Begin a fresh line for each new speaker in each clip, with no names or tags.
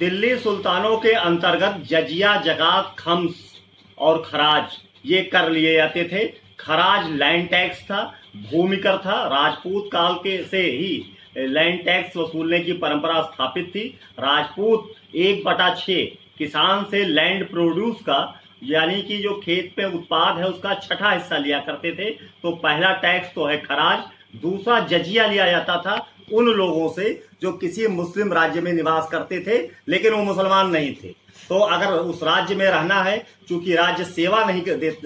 दिल्ली सुल्तानों के अंतर्गत जजिया, जकात, खम्स और खराज ये कर लिए जाते थे। खराज लैंड टैक्स था, भूमि कर था। राजपूत काल के से ही लैंड टैक्स वसूलने की परंपरा स्थापित थी। राजपूत 1/6 किसान से लैंड प्रोड्यूस का, यानी कि जो खेत पे उत्पाद है उसका छठा हिस्सा लिया करते थे। तो पहला टैक्स तो है खराज। दूसरा जजिया लिया जाता था उन लोगों से जो किसी मुस्लिम राज्य में निवास करते थे लेकिन वो मुसलमान नहीं थे। तो अगर उस राज्य में रहना है, चूंकि राज्य सेवा नहीं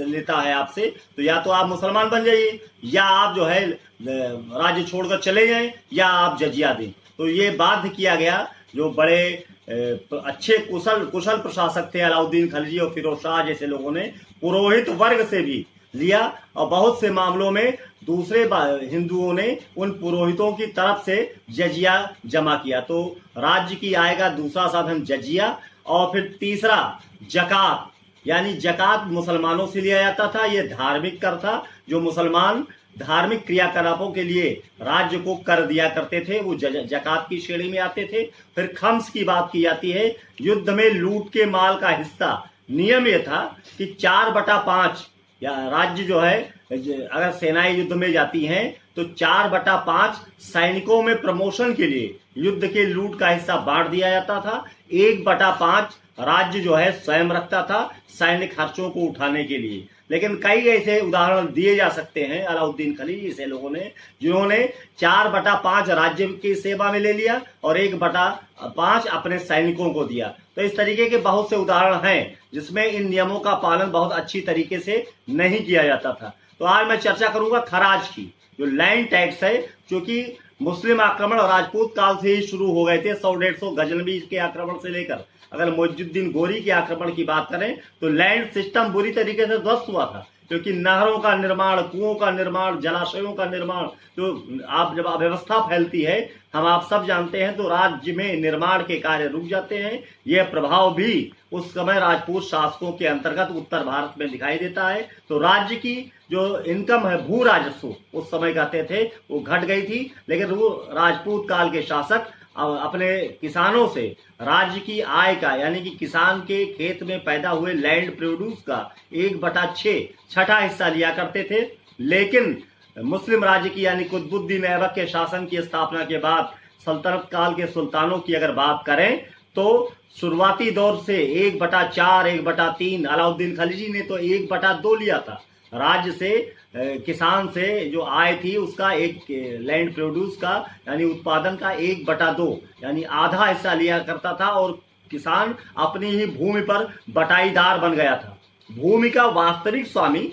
लेता है आपसे, तो या तो आप मुसलमान बन जाइए या आप जो है राज्य छोड़कर चले जाएं या आप जजिया दें। तो ये बाध्य किया गया। जो बड़े अच्छे कुशल प्रशासक थे अलाउद्दीन खलजी और फिरोज शाह जैसे लोगों ने पुरोहित वर्ग से भी लिया और बहुत से मामलों में दूसरे हिंदुओं ने उन पुरोहितों की तरफ से जजिया जमा किया। तो राज्य की आय का दूसरा साधन जजिया और फिर तीसरा जकात, यानी जकात मुसलमानों से लिया जाता था। यह धार्मिक कर था जो मुसलमान धार्मिक क्रियाकलापों के लिए राज्य को कर दिया करते थे, वो जकात की श्रेणी में आते थे। फिर खम्स की बात की जाती है, युद्ध में लूट के माल का हिस्सा। नियम यह था कि 4/5 या राज्य जो है, अगर सेनाएं युद्ध में जाती हैं तो 4/5 सैनिकों में प्रमोशन के लिए युद्ध के लूट का हिस्सा बांट दिया जाता था। 1/5 राज्य जो है स्वयं रखता था सैनिक खर्चों को उठाने के लिए। लेकिन कई ऐसे उदाहरण दिए जा सकते हैं अलाउद्दीन खिलजी जैसे लोगों ने, जिन्होंने 4/5 राज्य की सेवा में ले लिया और 1/5 अपने सैनिकों को दिया। तो इस तरीके के बहुत से उदाहरण हैं जिसमें इन नियमों का पालन बहुत अच्छी तरीके से नहीं किया जाता था। तो आज मैं चर्चा करूंगा खराज की, जो लैंड टैक्स है, क्योंकि मुस्लिम आक्रमण और राजपूत काल से ही शुरू हो गए थे। 100-150 गजनवी के आक्रमण से लेकर अगर मुइजुद्दीन गोरी के आक्रमण की बात करें तो लैंड सिस्टम बुरी तरीके से ध्वस्त हुआ था, क्योंकि नहरों का निर्माण, कुओं का निर्माण, जलाशयों का निर्माण, जो आप जब अव्यवस्था फैलती है, हम आप सब जानते हैं, तो राज्य में निर्माण के कार्य रुक जाते हैं। यह प्रभाव भी उस समय राजपूत शासकों के अंतर्गत उत्तर भारत में दिखाई देता है। तो राज्य की जो इनकम है, भू राजस्व उस समय कहते थे, वो घट गई थी। लेकिन वो राजपूत काल के शासक अपने किसानों से राज्य की आय का, यानी कि किसान के खेत में पैदा हुए लैंड प्रोड्यूस का 1/6 छठा हिस्सा लिया करते थे। लेकिन मुस्लिम राज्य की, यानी कुतुबुद्दीन ऐबक के शासन की स्थापना के बाद सल्तनत काल के सुल्तानों की अगर बात करें तो शुरुआती दौर से 1/4, 1/3, अलाउद्दीन खिलजी ने तो 1/2 लिया था। राज्य से, किसान से जो आय थी उसका एक लैंड प्रोड्यूस का, यानी उत्पादन का 1/2, यानी आधा हिस्सा लिया करता था और किसान अपनी ही भूमि पर बटाईदार बन गया था। भूमि का वास्तविक स्वामी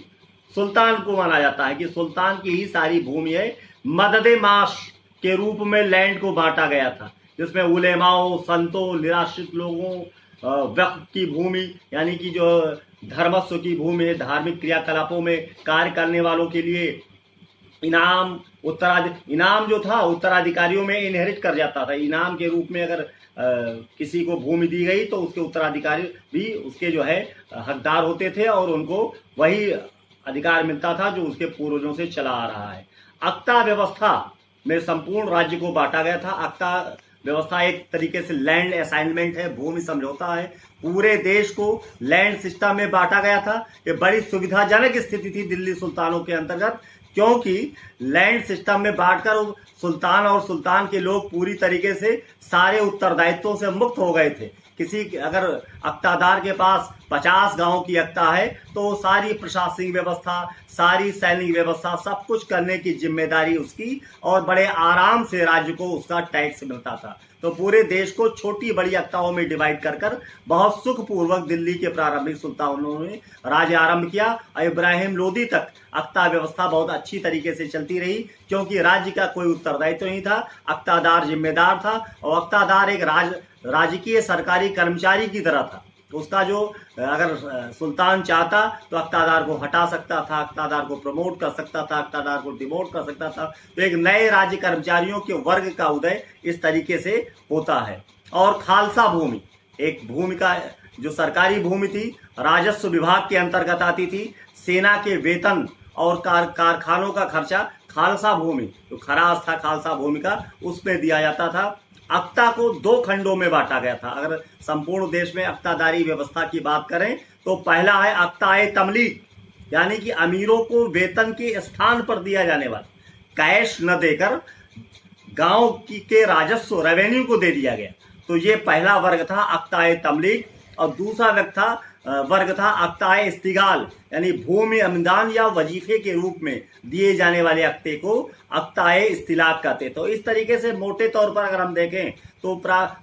सुल्तान को माना जाता है कि सुल्तान की ही सारी भूमि है। मददे माश के रूप में लैंड को बांटा गया था, जिसमें उलेमाओं, संतों, निराश्रित लोगों, वक्फ की भूमि, यानी कि जो धर्मस्व की भूमि है, धार्मिक क्रियाकलापों में कार्य करने वालों के लिए इनाम, इनाम जो था उत्तराधिकारियों में इनहेरिट कर जाता था। इनाम के रूप में अगर किसी को भूमि दी गई तो उसके उत्तराधिकारी भी उसके जो है हकदार होते थे और उनको वही अधिकार मिलता था जो उसके पूर्वजों से चला आ रहा है। अक्ता व्यवस्था में संपूर्ण राज्य को बांटा गया था। अक्ता व्यवस्था एक तरीके से लैंड असाइनमेंट है, भूमि समझौता है। पूरे देश को लैंड सिस्टम में बांटा गया था। ये बड़ी सुविधाजनक स्थिति थी दिल्ली सुल्तानों के अंतर्गत, क्योंकि लैंड सिस्टम में बांटकर सुल्तान और सुल्तान के लोग पूरी तरीके से सारे उत्तरदायित्वों से मुक्त हो गए थे। किसी अगर अक्तादार के पास 50 गांव की अक्ता है तो सारी प्रशासनिक व्यवस्था, सारी सैनिक व्यवस्था, सब कुछ करने की जिम्मेदारी उसकी, और बड़े आराम से राज्य को उसका टैक्स मिलता था। तो पूरे देश को छोटी बड़ी अक्ताओं में डिवाइड कर बहुत सुखपूर्वक दिल्ली के प्रारंभिक सुल्तानों ने राज्य आरंभ किया। इब्राहिम लोदी तक अक्ता व्यवस्था बहुत अच्छी तरीके से चलती रही, क्योंकि राज्य का कोई उत्तरदायित्व नहीं था। अक्तादार जिम्मेदार था और अक्तादार एक राजकीय सरकारी कर्मचारी की तरह था। उसका जो, अगर सुल्तान चाहता तो अक्तादार को हटा सकता था, अक्तादार को प्रमोट कर सकता था, अक्तादार को डिमोट कर सकता था। तो एक नए राज्य कर्मचारियों के वर्ग का उदय इस तरीके से होता है। और खालसा भूमि, एक भूमि का जो सरकारी भूमि थी, राजस्व विभाग के अंतर्गत आती थी। सेना के वेतन और कारखानों का खर्चा खालसा भूमि, जो खराज था खालसा भूमि का, उसमें दिया जाता था। अक्ता को 2 खंडों में बांटा गया था। अगर संपूर्ण देश में अक्तादारी व्यवस्था की बात करें तो पहला है अक्ताए तमलीक, यानी कि अमीरों को वेतन के स्थान पर दिया जाने वाला कैश न देकर गांव के राजस्व रेवेन्यू को दे दिया गया। तो ये पहला वर्ग था अक्ताए तमलीक। और दूसरा वर्ग था अक्ताए इस्तिगाल, यानी भूमि अनुदान या वजीफे के रूप में दिए जाने वाले अक्ते को अक्ताए इस्तिलाक कहते। तो इस तरीके से मोटे तौर पर अगर हम देखें तो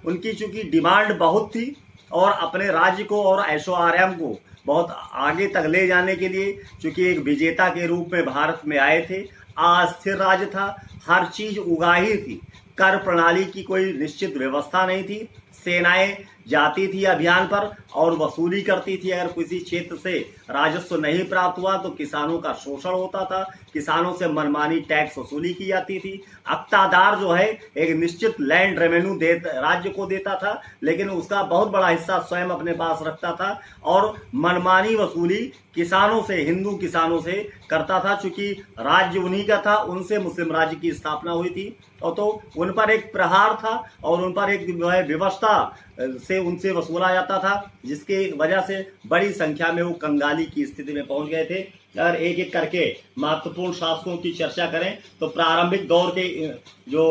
उनकी चूंकि डिमांड बहुत थी और अपने राज्य को और ऐशो आराम को बहुत आगे तक ले जाने के लिए चूंकि एक विजेता के रूप में भारत में आए थे, अस्थिर राज्य था, हर चीज उगाही थी, कर प्रणाली की कोई निश्चित व्यवस्था नहीं थी, सेनाएं जाती थी अभियान पर और वसूली करती थी। अगर किसी क्षेत्र से राजस्व नहीं प्राप्त हुआ तो किसानों का शोषण होता था, किसानों से मनमानी टैक्स वसूली की जाती थी। अक्तादार जो है एक निश्चित लैंड रेवेन्यू राज्य को देता था, लेकिन उसका बहुत बड़ा हिस्सा स्वयं अपने पास रखता था और मनमानी वसूली किसानों से, हिंदू किसानों से करता था। चूंकि राज्य उन्हीं का था, उनसे मुस्लिम राज्य की स्थापना हुई थी और तो उन पर एक प्रहार था और उन पर एक व्यवस्था से उनसे वसूला जाता था, जिसके वजह से बड़ी संख्या में वो कंगाली की स्थिति में पहुंच गए थे। अगर एक एक करके महत्वपूर्ण शासकों की चर्चा करें तो प्रारंभिक दौर के जो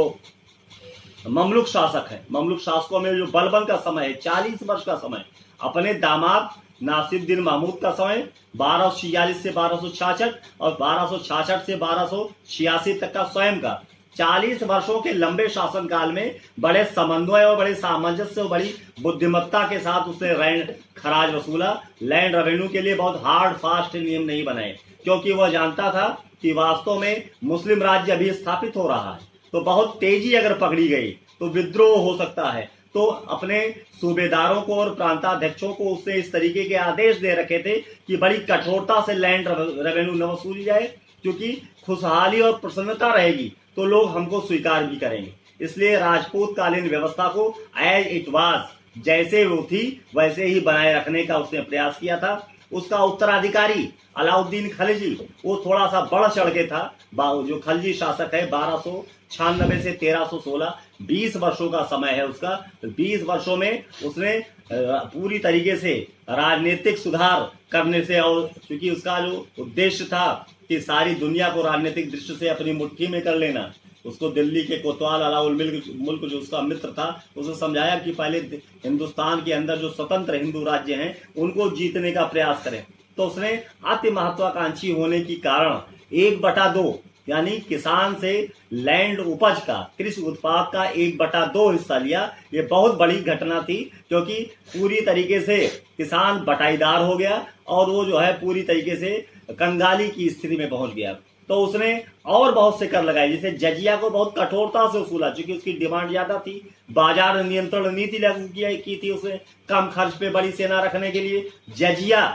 ममलुक शासक हैं, ममलुक शासकों में जो बलबन का समय है 40 वर्ष का समय, अपने दामाद नासिरुद्दीन महमूद का समय 1246 से 1266 और 1266 से 1286 तक का स्वयं का 40 वर्षों के लंबे शासनकाल में बड़े समन्वय और बड़े सामंजस्य और बड़ी बुद्धिमत्ता के साथ उसने लैंड खराज वसूला। लैंड रेवेन्यू के लिए बहुत हार्ड फास्ट नियम नहीं बनाए, क्योंकि वह जानता था कि वास्तव में मुस्लिम राज्य अभी स्थापित हो रहा है, तो बहुत तेजी अगर पकड़ी गई तो विद्रोह हो सकता है। तो अपने सूबेदारों को और प्रांताध्यक्षों को उसने इस तरीके के आदेश दे रखे थे कि बड़ी कठोरता से लैंड रेवेन्यू न वसूली जाए, क्योंकि खुशहाली और प्रसन्नता रहेगी तो लोग हमको स्वीकार भी करेंगे। इसलिए राजपूत कालीन व्यवस्था को एज इट वाज, जैसे वो थी वैसे ही बनाए रखने का उसने प्रयास किया था। उसका उत्तराधिकारी अलाउद्दीन खलजी वो थोड़ा सा बढ़ चढ़ के था। जो खलजी शासक है 1296 से 1316, 20 वर्षों का समय है उसका। 20 वर्षों में उसने पूरी तरीके से राजनीतिक सुधार करने से, और क्योंकि उसका जो उद्देश्य था कि सारी दुनिया को राजनीतिक दृष्टि से अपनी मुट्ठी में कर लेना, उसको दिल्ली के कोतवाल अलाउल मुल्क जो उसका मित्र था उसने समझाया कि पहले हिंदुस्तान के अंदर जो स्वतंत्र हिंदू राज्य हैं उनको जीतने का प्रयास करें। तो उसने अति महत्वाकांक्षी होने के कारण 1/2 यानी किसान से लैंड उपज का, कृषि उत्पाद का 1/2 हिस्सा लिया। ये बहुत बड़ी घटना थी, क्योंकि पूरी तरीके से किसान बटाईदार हो गया और वो जो है पूरी तरीके से कंगाली की स्थिति में पहुंच गया। तो उसने और बहुत से कर लगाए, जैसे जजिया को बहुत कठोरता से वसूला, क्योंकि उसकी डिमांड ज्यादा थी। बाजार नियंत्रण नीति लागू की थी उसने, कम खर्च पे बड़ी सेना रखने के लिए जजिया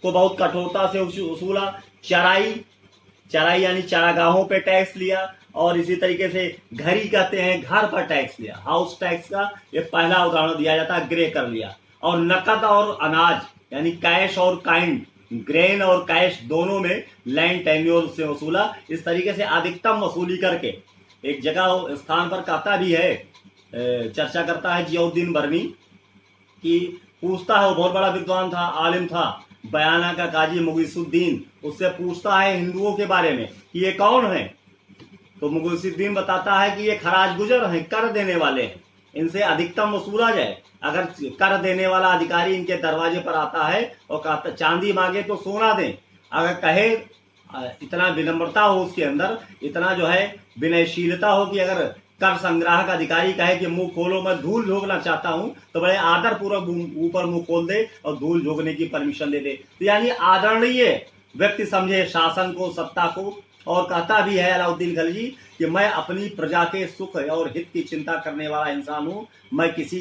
को बहुत कठोरता से वसूला। चराई यानी चारागाहों पे टैक्स लिया, और इसी तरीके से घरी कहते हैं घर पर टैक्स लिया, हाउस टैक्स का ये पहला उदाहरण दिया जाता है, ग्रे कर लिया। और नकद और अनाज यानी कैश और काइंड, ग्रेन और कैश दोनों में लैंड टेन्योर से वसूला। इस तरीके से अधिकतम वसूली करके एक जगह स्थान पर कहता भी है, चर्चा करता है जियाउद्दीन बर्मी कि पूछता है, वो बहुत बड़ा विद्वान था, आलिम था, बयाना का काजी मुगीसुद्दीन, उससे पूछता है हिंदुओं के बारे में कि ये कौन है। तो मुगीसुद्दीन बताता है कि ये खराज गुजर हैं, कर देने वाले हैं, इनसे अधिकतम वसूला जाए। अगर कर देने वाला अधिकारी इनके दरवाजे पर आता है और कहता चांदी मांगे तो सोना दें, अगर कहे इतना विनम्रता हो उसके अंदर, इतना जो है विनयशीलता हो कि अगर कर संग्राहक अधिकारी कहे कि मुंह खोलो मैं धूल झोंकना चाहता हूं, तो बड़े आदर पूर्वक ऊपर मुंह खोल दे और धूल झोंकने की परमिशन दे दे। तो यानी आदरणीय व्यक्ति समझे शासन को, सत्ता को। और कहता भी है अलाउद्दीन खलजी कि मैं अपनी प्रजा के सुख और हित की चिंता करने वाला इंसान हूं, मैं किसी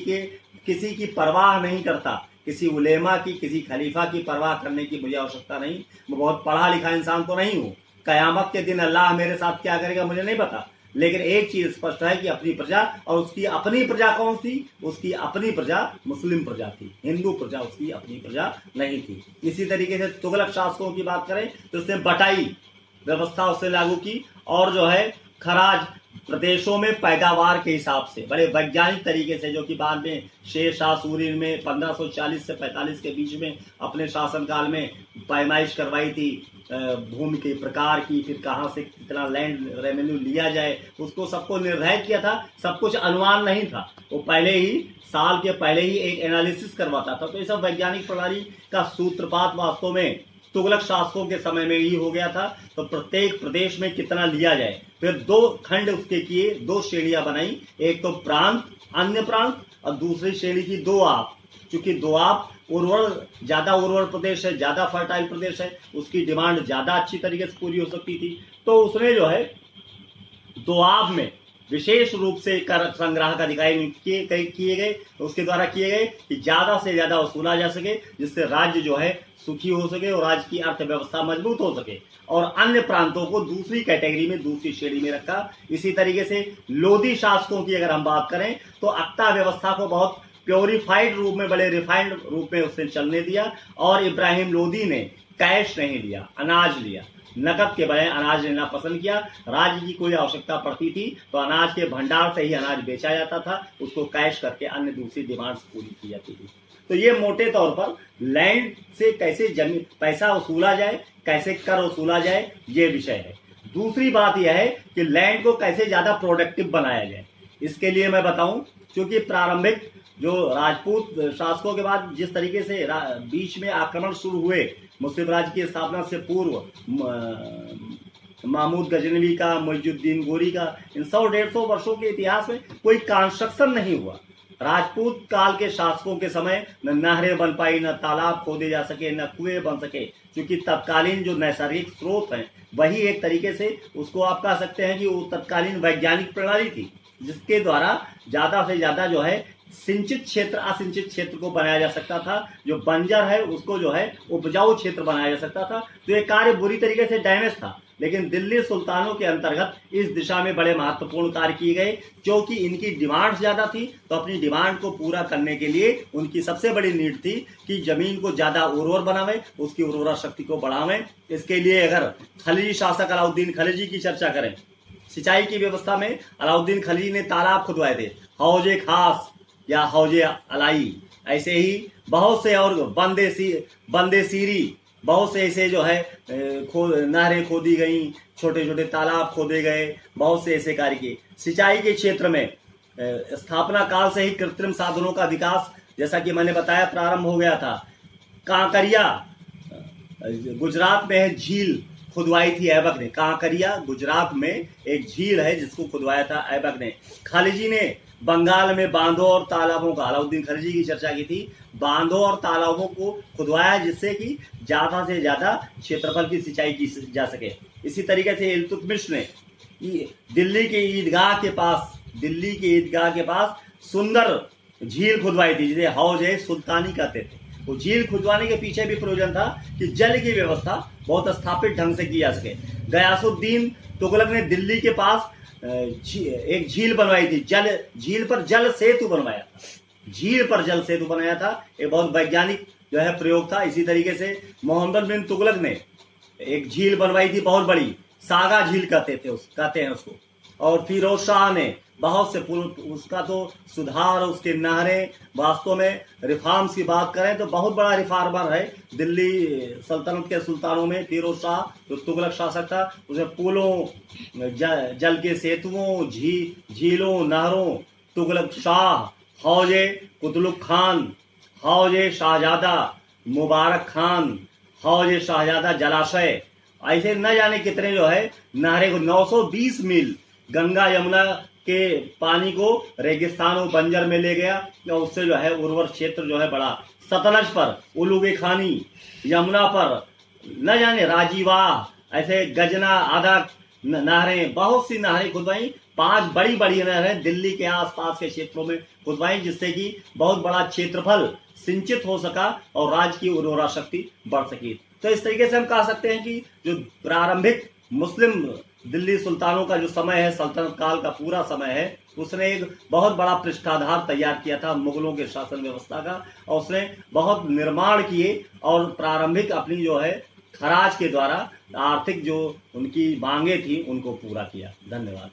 की परवाह नहीं करता, किसी उलेमा की, किसी खलीफा की परवाह करने की मुझे आवश्यकता नहीं। मैं बहुत पढ़ा लिखा इंसान तो नहीं हूँ, कयामत के दिन अल्लाह मेरे साथ क्या करेगा मुझे नहीं पता, लेकिन एक चीज स्पष्ट है कि अपनी प्रजा, और उसकी अपनी प्रजा कौन थी, उसकी अपनी प्रजा मुस्लिम प्रजा थी, हिंदू प्रजा उसकी अपनी प्रजा नहीं थी। इसी तरीके से तुगलक शासकों की बात करें तो उसने बटाई व्यवस्था उससे लागू की, और जो है खराज प्रदेशों में पैदावार के हिसाब से बड़े वैज्ञानिक तरीके से, जो कि बाद में शेर शाह सूरी ने 1540 से 45 के बीच में अपने शासनकाल में पैमाइश करवाई थी भूमि के प्रकार की, फिर कहाँ से कितना लैंड रेवेन्यू लिया जाए, उसको सबको निर्धारित किया था। सब कुछ अनुमान नहीं था, वो पहले ही साल के पहले ही एक एनालिसिस करवाता था। तो ये सब वैज्ञानिक प्रणाली का सूत्रपात वास्तव में तुगलक शासकों के समय में ही हो गया था। तो प्रत्येक प्रदेश में कितना लिया जाए, फिर दो खंड उसके किए, दो श्रेणियां बनाई, एक तो प्रांत, अन्य प्रांत, और दूसरी श्रेणी की दोआब। चूंकि दोआब ज्यादा उर्वर प्रदेश है, ज्यादा फर्टाइल प्रदेश है, उसकी डिमांड ज्यादा अच्छी तरीके से पूरी हो सकती थी। तो उसने जो है दोआब में विशेष रूप से कर संग्रह का अधिकारी किए गए, उसके द्वारा किए गए कि ज्यादा से ज्यादा वसूला जा सके, जिससे राज्य जो है सुखी हो सके और राज्य की अर्थव्यवस्था मजबूत हो सके। और अन्य प्रांतों को दूसरी कैटेगरी में, दूसरी श्रेणी में रखा। इसी तरीके से लोधी शासकों की अगर हम बात करें तो अक्ता व्यवस्था को बहुत प्योरीफाइड रूप में, बड़े रिफाइंड रूप में उसने चलने दिया। और इब्राहिम लोधी ने कैश नहीं लिया, अनाज लिया, नकद के बजाय अनाज लेना पसंद किया। राज्य की कोई आवश्यकता पड़ती थी तो अनाज के भंडार से ही अनाज बेचा जाता था, उसको कैश करके अन्य दूसरी डिमांड्स पूरी की जाती थी। तो ये मोटे तौर पर लैंड से कैसे जमीन पैसा वसूला जाए, कैसे कर वसूला जाए, ये विषय है। दूसरी बात यह है कि लैंड को कैसे ज्यादा प्रोडक्टिव बनाया जाए। इसके लिए मैं बताऊं, क्योंकि प्रारंभिक जो राजपूत शासकों के बाद जिस तरीके से बीच में आक्रमण शुरू हुए, मुस्लिम राज्य की स्थापना से पूर्व महमूद गजनवी का, मुइजुद्दीन गोरी का, इन 100-150 वर्षों के इतिहास में कोई कंस्ट्रक्शन नहीं हुआ। राजपूत काल के शासकों के समय न नहरें बन पाई, न तालाब खोदे जा सके, न कुएं बन सके, क्योंकि तत्कालीन जो नैसर्गिक स्रोत हैं वही एक तरीके से उसको आप कह सकते हैं कि वो तत्कालीन वैज्ञानिक प्रणाली थी, जिसके द्वारा ज्यादा से ज्यादा जो है सिंचित क्षेत्र, असिंचित क्षेत्र को बनाया जा सकता था। जो बंजर है उसको जो है उपजाऊ क्षेत्र बनाया जा सकता था। तो ये कार्य बुरी तरीके से डैमेज था, लेकिन दिल्ली सुल्तानों के अंतर्गत इस दिशा में बड़े महत्वपूर्ण कार्य किए गए। क्योंकि इनकी डिमांड ज्यादा थी, तो अपनी डिमांड को पूरा करने के लिए उनकी सबसे बड़ी नीड थी कि जमीन को ज्यादा उर्वर बनावे, उसकी उर्वरा शक्ति को बढ़ावें। इसके लिए अगर खलजी शासक अलाउद्दीन खलजी की चर्चा करें, सिंचाई की व्यवस्था में अलाउद्दीन खलजी ने तालाब खुदवाए थे, हौजे खास या हौजे अलाई, ऐसे ही बहुत से, और बंदे सीरी, बहुत से ऐसे जो है नहरें खोदी गई, छोटे छोटे तालाब खोदे गए, बहुत से ऐसे कार्य किए। सिंचाई के क्षेत्र में स्थापना काल से ही कृत्रिम साधनों का विकास, जैसा कि मैंने बताया, प्रारंभ हो गया था। कांकरिया गुजरात में है, झील खुदवाई थी ऐबक ने। कांकरिया गुजरात में एक झील है जिसको खुदवाया था ऐबक ने। खलजी ने बंगाल में बांधों और तालाबों का, अलाउद्दीन खलजी की चर्चा की थी, बांधों और तालाबों को खुदवाया जिससे कि ज्यादा से ज्यादा क्षेत्रफल की सिंचाई की जा सके। इसी तरीके से इल्तुतमिश ने दिल्ली के ईदगाह के पास सुंदर झील खुदवाई थी, जिसे हौज सुल्तानी कहते थे। वो झील खुदवाने के पीछे भी प्रयोजन था कि जल की व्यवस्था बहुत स्थापित ढंग से की जा सके। गयासुद्दीन तुगलक ने दिल्ली के पास एक झील बनवाई थी, झील पर जल सेतु बनवाया था। झील पर जल सेतु बनाया था, एक बहुत वैज्ञानिक जो है प्रयोग था। इसी तरीके से मोहम्मद बिन तुगलक ने एक झील बनवाई थी बहुत बड़ी, सागा झील कहते हैं उसको। और फिरोज शाह ने बहुत से उसका तो सुधार, उसके नहरें, वास्तव में रिफॉर्म्स की बात करें तो बहुत बड़ा रिफॉर्मर है। दिल्ली सल्तनत के सुल्तानों में फिरोज शाह जो तुगलक शासक था, उसने पुलों, जल के सेतुओं, झीलों, नहरों, तुगलक शाह, हौजे कुतुब खान, हौजे शाहजादा मुबारक खान, हौजे शाहजादा जलाशय, ऐसे न जाने कितने जो है नहरें को 920 मील गंगा यमुना के पानी को रेगिस्तानों बंजर में ले गया। उससे जो है उर्वर क्षेत्र जो है बड़ा। सतलज पर उलूगे खानी, यमुना पर न जाने राजीवा, ऐसे गजना, आधा नहरें, बहुत सी नहरें खुदवाई। 5 बड़ी बड़ी नहरें दिल्ली के आसपास के क्षेत्रों में खुदवाई, जिससे कि बहुत बड़ा क्षेत्रफल सिंचित हो सका और राज्य की उर्वरा शक्ति बढ़ सकी। तो इस तरीके से हम कह सकते हैं कि जो प्रारंभिक मुस्लिम दिल्ली सुल्तानों का जो समय है, सल्तनत काल का पूरा समय है, उसने एक बहुत बड़ा पृष्ठाधार तैयार किया था मुगलों के शासन व्यवस्था का, और उसने बहुत निर्माण किए और प्रारंभिक अपनी जो है खराज के द्वारा आर्थिक जो उनकी मांगे थी उनको पूरा किया। धन्यवाद।